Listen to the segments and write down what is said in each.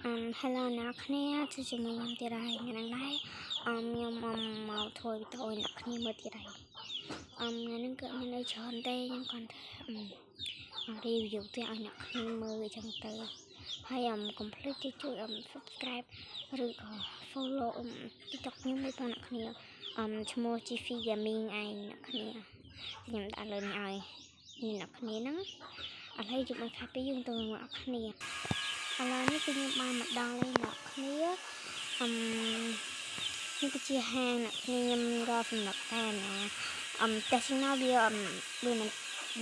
Hello អ្នកគ្នាជួយជាមួយខ្ញុំទៀតហើយថ្ងៃហ្នឹងដែរខ្ញុំមកធ្វើវីដេអូអ្នកគ្នាមើលទៀតហើយថ្ងៃហ្នឹងគឺមានអីច្រើនទេខ្ញុំគាត់ថាreview ទៅឲ្យអ្នកគ្នាមើលអញ្ចឹងទៅហើយកុំភ្លេចជួយ subscribe ឬក៏ follow TikTok ខ្ញុំមួយផងអ្នកគ្នាឈ្មោះ Jiffy Gaming ឯងអ្នកគ្នាខ្ញុំដាក់លើនេះឲ្យអ្នកគ្នាហ្នឹងឥឡូវជួបមកខាត់ពីយើងទៅមើលអ្នកគ្នាឥឡូវនេះគឺខ្ញុំបានមកដល់ហើយអ្នកគ្នានេះគឺជាហាងអ្នកគ្នាខ្ញុំរកសំណឹកតែណាតែស្នាវាមិន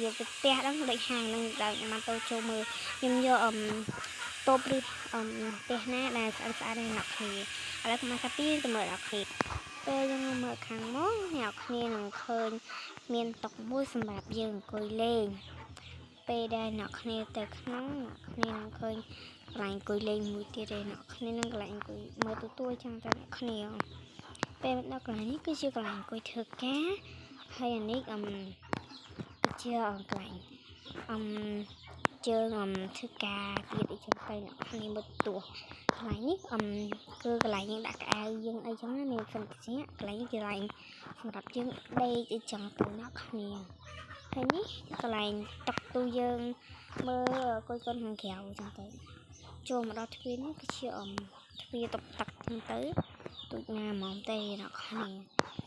វាទៅផ្ទះហ្នឹងដូចហាងហ្នឹងដែលខ្ញុំបានទៅចូលមើលខ្ញុំយកតូបឬផ្ទះណាដែលស្អាតៗអ្នកគ្នាឥឡូវខ្ញុំមកពីទៅមើលអ្នកគ្នាពេលយើងមើលខាងមកអ្នកគ្នានឹងឃើញមានតុមួយសម្រាប់យើងអង្គុយលេងពេលដែលអ្នកគ្នាទៅក្នុងអ្នកគ្នានឹងឃើញកន្លែងអង្គុយលេងមួយទៀតឯអ្នកគ្នានឹងកន្លែងអង្គុយមើលទូចឹងទៅអ្នកគ្នាពេលដល់កន្លែងនេះគឺជាកន្លែងអង្គុយធ្វើការហើយអានេះគឺជាកន្លែងជើងធ្វើការទៀតអីចឹងទៅអ្នកគ្នាមើលទូកន្លែងនេះគឺកន្លែងយើងដាក់កៅអៅយើងអីចឹងណាមានសន្តិសុខកន្លែងនេះជាកន្លែងសម្រាប់យើងដេកអីចឹងទៅអ្នកគ្នាហើយនេះកន្លែងតុទូយើងមើលអង្គុយខាងក្រៅចឹងទៅចូលមកដល់ទ្វារនេះគឺជាទ្វារតុកទឹកចឹងទៅទូចណាហ្មងទេអ្នកគ្នា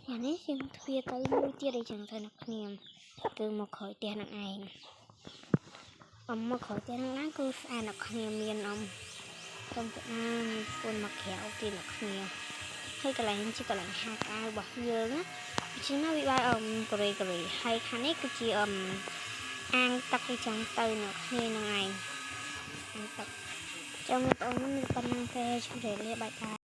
យ៉ាងនេះយើងទ្វារទៅមួយទៀតអីចឹងទៅអ្នកគ្នាគឺមកក្រោយផ្ទះនឹងឯងមកក្រោយផ្ទះនឹងឡើងគឺស្អាតអ្នកគ្នាមានចំទៅមានស្ពួនមកក្រៅទៀតអ្នកគ្នាហើយកន្លែងនេះជាកន្លែងហាកៅរបស់យើងណាជាណាវាបែបកូរ៉េហើយខាងនេះគឺជាអាងទឹកអីចឹងទៅអ្នកគ្នានឹងឯងអាងទឹកចាំបងប្អូនមានប៉ុណ្ណឹងទេជម្រាបលាបាយបាយ